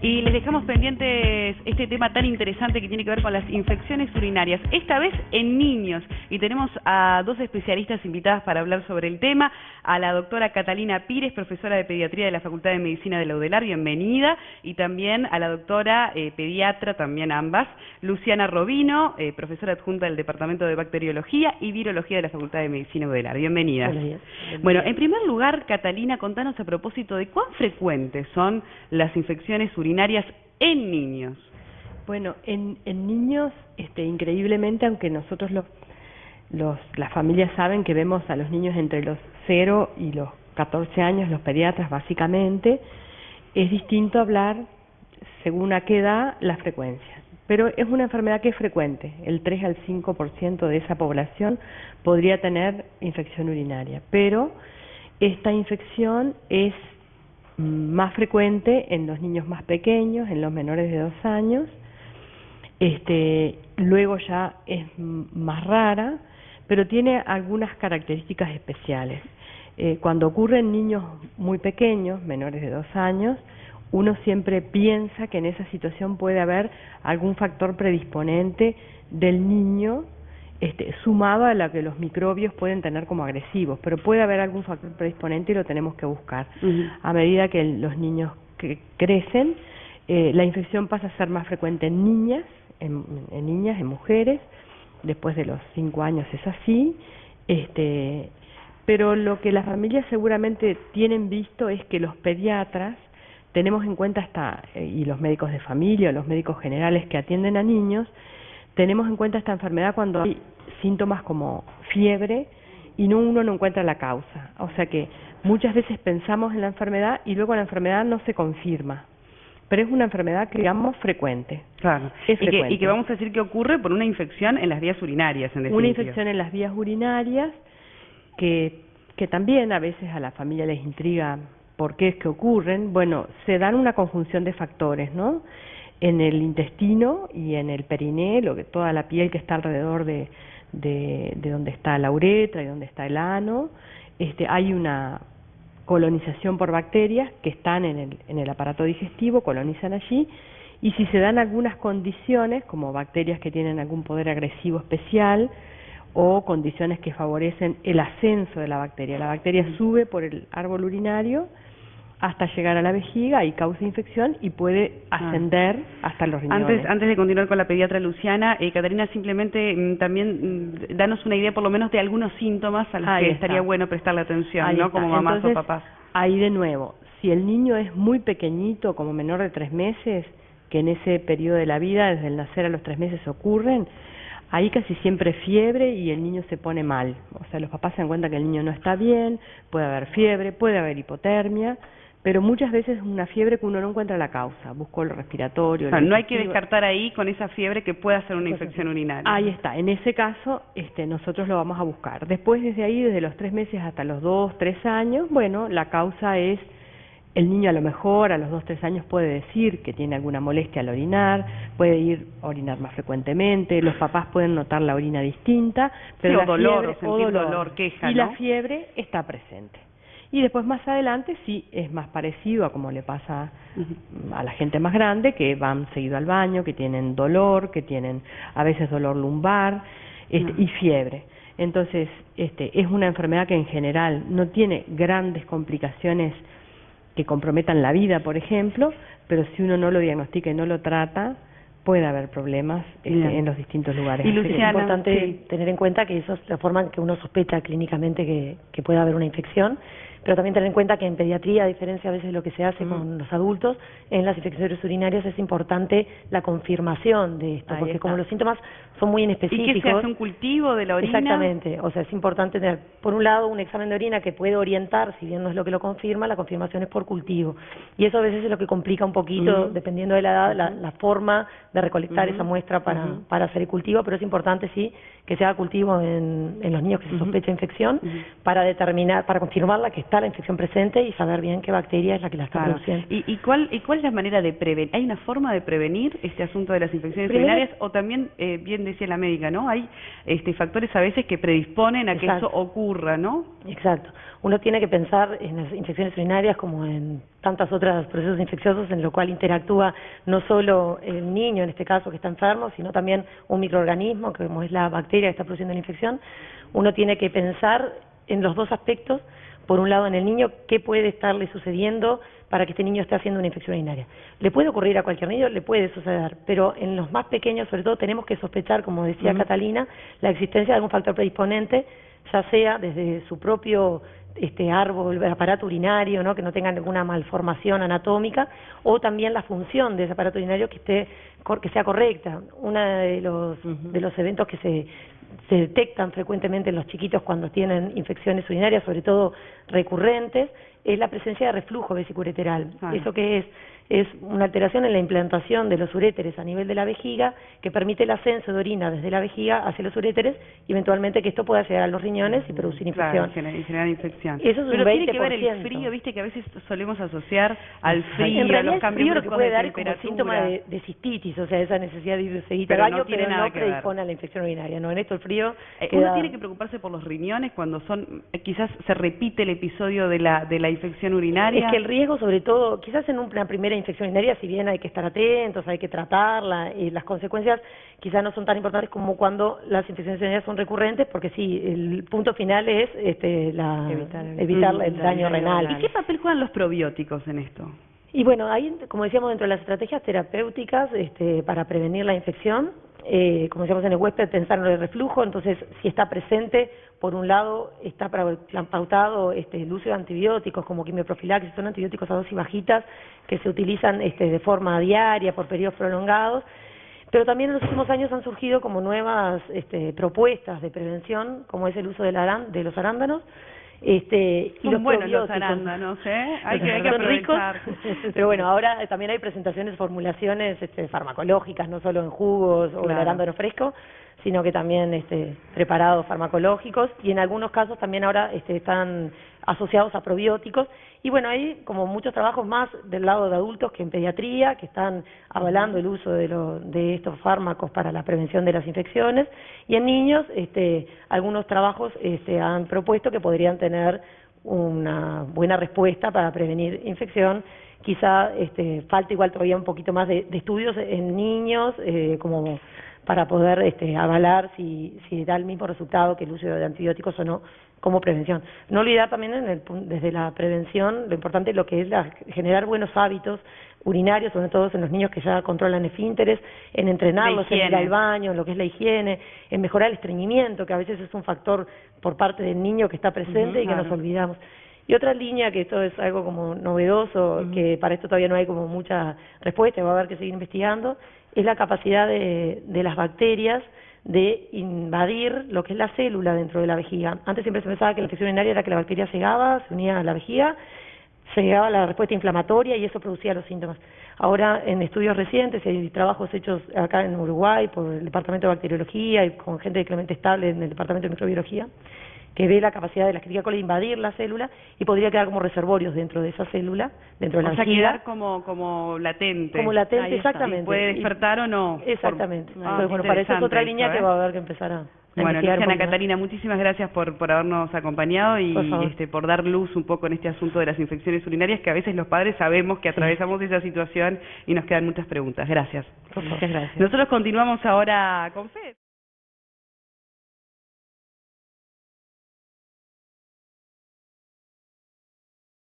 Y les dejamos pendientes este tema tan interesante que tiene que ver con las infecciones urinarias, esta vez en niños. Y tenemos a dos especialistas invitadas para hablar sobre el tema, a la doctora Catalina Pires, profesora de Pediatría de la Facultad de Medicina de la UDELAR, bienvenida, y también a la doctora pediatra, también ambas, Luciana Robino, profesora adjunta del Departamento de Bacteriología y Virología de la Facultad de Medicina de UDELAR. Bienvenidas. Buenos días. Bueno, en primer lugar, Catalina, contanos a propósito de cuán frecuentes son las infecciones urinarias en niños. Bueno, en niños, increíblemente, aunque nosotros las familias saben que vemos a los niños entre los 0 y los 14 años, los pediatras básicamente, es distinto hablar según a qué edad la frecuencia. Pero es una enfermedad que es frecuente, el 3 al 5% de esa población podría tener infección urinaria, pero esta infección es más frecuente en los niños más pequeños, en los menores de 2 años, luego ya es más rara, pero tiene algunas características especiales. Cuando ocurre en niños muy pequeños, menores de 2 años, uno siempre piensa que en esa situación puede haber algún factor predisponente del niño, sumado a lo que los microbios pueden tener como agresivos, pero puede haber algún factor predisponente y lo tenemos que buscar. A medida que los niños crecen, la infección pasa a ser más frecuente en niñas, en mujeres, después de los 5 años es así, pero lo que las familias seguramente tienen visto es que los pediatras tenemos en cuenta y los médicos de familia, los médicos generales que atienden a niños, tenemos en cuenta esta enfermedad cuando hay síntomas como fiebre y uno no encuentra la causa. O sea que muchas veces pensamos en la enfermedad y luego la enfermedad no se confirma. Pero es una enfermedad que digamos frecuente. Claro. Es frecuente. Y que vamos a decir que ocurre por una infección en las vías urinarias, en definitiva. Una infección en las vías urinarias que también a veces a la familia les intriga por qué es que ocurren. Bueno, se dan una conjunción de factores, ¿no? En el intestino y en el perineo, toda la piel que está alrededor de donde está la uretra y donde está el ano, hay una colonización por bacterias que están en el aparato digestivo, colonizan allí, y si se dan algunas condiciones, como bacterias que tienen algún poder agresivo especial, o condiciones que favorecen el ascenso de la bacteria sube por el árbol urinario hasta llegar a la vejiga y causa infección y puede ascender hasta los riñones. Antes de continuar con la pediatra Luciana, Catalina, simplemente también danos una idea por lo menos de algunos síntomas a los que estaría bueno prestarle atención, ¿no? Como mamás o papás. Ahí de nuevo, si el niño es muy pequeñito, como menor de 3 meses, que en ese periodo de la vida, desde el nacer a los 3 meses ocurren, ahí casi siempre fiebre y el niño se pone mal. O sea, los papás se dan cuenta que el niño no está bien, puede haber fiebre, puede haber hipotermia, pero muchas veces es una fiebre que uno no encuentra la causa, buscó lo respiratorio. No hay que descartar ahí con esa fiebre que pueda ser una infección urinaria. Ahí está, en ese caso nosotros lo vamos a buscar. Después desde ahí, desde los 3 meses hasta los 2, 3 años, bueno, la causa es, el niño a lo mejor a los 2, 3 años puede decir que tiene alguna molestia al orinar, puede ir a orinar más frecuentemente, los papás pueden notar la orina distinta, pero dolor, queja, y la fiebre está presente. Y después más adelante sí es más parecido a como le pasa a la gente más grande, que van seguido al baño, que tienen dolor, que tienen a veces dolor lumbar y fiebre. Entonces es una enfermedad que en general no tiene grandes complicaciones que comprometan la vida, por ejemplo, pero si uno no lo diagnostica y no lo trata, puede haber problemas en los distintos lugares. Y Luciana, es importante tener en cuenta que eso es la forma en que uno sospecha clínicamente que puede haber una infección, pero también tener en cuenta que en pediatría, a diferencia a veces de lo que se hace con los adultos, en las infecciones urinarias es importante la confirmación de esto, porque como los síntomas son muy inespecíficos... ¿Y qué se hace, un cultivo de la orina? Exactamente, o sea, es importante tener, por un lado, un examen de orina que puede orientar, si bien no es lo que lo confirma, la confirmación es por cultivo. Y eso a veces es lo que complica un poquito, dependiendo de la edad, la forma de recolectar esa muestra para hacer el cultivo, pero es importante, sí, que se haga cultivo en los niños que se sospecha infección para determinar, para confirmarla que está está la infección presente y saber bien qué bacteria es la que la está produciendo. ¿Y cuál es la manera de prevenir? ¿Hay una forma de prevenir este asunto de las infecciones urinarias? O también, bien decía la médica, ¿no? Hay factores a veces que predisponen a que eso ocurra, ¿no? Exacto. Uno tiene que pensar en las infecciones urinarias como en tantos otros procesos infecciosos en lo cual interactúa no solo el niño, en este caso, que está enfermo, sino también un microorganismo, como es la bacteria que está produciendo la infección. Uno tiene que pensar en los dos aspectos. Por un lado, en el niño, qué puede estarle sucediendo para que este niño esté haciendo una infección urinaria. ¿Le puede ocurrir a cualquier niño? Le puede suceder, pero en los más pequeños, sobre todo, tenemos que sospechar, como decía Catalina, la existencia de algún factor predisponente, ya sea desde su propio árbol, el aparato urinario, ¿no? Que no tenga ninguna malformación anatómica, o también la función de ese aparato urinario que sea correcta. Uno de los eventos que se detectan frecuentemente en los chiquitos cuando tienen infecciones urinarias, sobre todo recurrentes, es la presencia de reflujo vesicureteral. ¿Eso qué es? Es una alteración en la implantación de los uréteres a nivel de la vejiga que permite el ascenso de orina desde la vejiga hacia los uréteres y eventualmente que esto pueda llegar a los riñones y producir infección. Y generar infección. Eso es Pero un 20%. tiene que ver el frío, viste que a veces solemos asociar al frío, en realidad a los cambios el frío lo que puede dar es como temperatura. síntoma de cistitis, o sea, esa necesidad de ir seguir Pero al baño, no tiene pero nada no que ver. predispone a la infección urinaria. No, en esto el frío Uno tiene que preocuparse por los riñones cuando quizás se repite el episodio de la infección urinaria. Es que el riesgo, sobre todo, quizás en una primera infección urinaria, si bien hay que estar atentos, hay que tratarla, y las consecuencias quizás no son tan importantes como cuando las infecciones urinarias son recurrentes, porque sí, el punto final es evitar el daño renal. ¿Y qué papel juegan los probióticos en esto? Y bueno, ahí, como decíamos, dentro de las estrategias terapéuticas para prevenir la infección, como decíamos en el huésped, pensar en el reflujo. Entonces, si está presente, por un lado, está pautado el uso de antibióticos como quimioprofilaxis, son antibióticos a dosis bajitas que se utilizan de forma diaria por periodos prolongados, pero también en los últimos años han surgido como nuevas propuestas de prevención, como es el uso de los arándanos, y son buenos los arándanos, hay que aprovechar. Pero bueno, ahora también hay presentaciones, formulaciones farmacológicas, no solo en jugos o el arándano fresco, sino que también preparados farmacológicos, y en algunos casos también ahora están asociados a probióticos. Y bueno, hay como muchos trabajos más del lado de adultos que en pediatría, que están avalando el uso de estos fármacos para la prevención de las infecciones, y en niños algunos trabajos han propuesto que podrían tener una buena respuesta para prevenir infección. Quizá falta igual todavía un poquito más de estudios en niños, como para poder avalar si da el mismo resultado que el uso de antibióticos o no como prevención. No olvidar también desde la prevención lo importante es lo que es generar buenos hábitos urinarios, sobre todo en los niños que ya controlan esfínteres, en entrenarlos en ir al baño, en lo que es la higiene, en mejorar el estreñimiento, que a veces es un factor por parte del niño que está presente y que nos olvidamos. Y otra línea, que esto es algo como novedoso, que para esto todavía no hay como mucha respuesta, va a haber que seguir investigando, es la capacidad de las bacterias de invadir lo que es la célula dentro de la vejiga. Antes siempre se pensaba que la infección urinaria era que la bacteria llegaba, se unía a la vejiga, se llegaba a la respuesta inflamatoria y eso producía los síntomas. Ahora, en estudios recientes, y hay trabajos hechos acá en Uruguay por el Departamento de Bacteriología y con gente de Clemente Estable en el Departamento de Microbiología, que ve la capacidad de la Escherichia coli de invadir la célula y podría quedar como reservorios dentro de esa célula, dentro de la vejiga. Quedar como latente. Como latente, exactamente. Y puede despertar o no. Exactamente. Entonces, bueno, para eso es otra línea que va a haber que empezar a Bueno, Luciana, Catalina, muchísimas gracias por habernos acompañado y por dar luz un poco en este asunto de las infecciones urinarias, que a veces los padres sabemos que atravesamos esa situación y nos quedan muchas preguntas. Gracias. Muchas gracias. Nosotros continuamos ahora con Fede.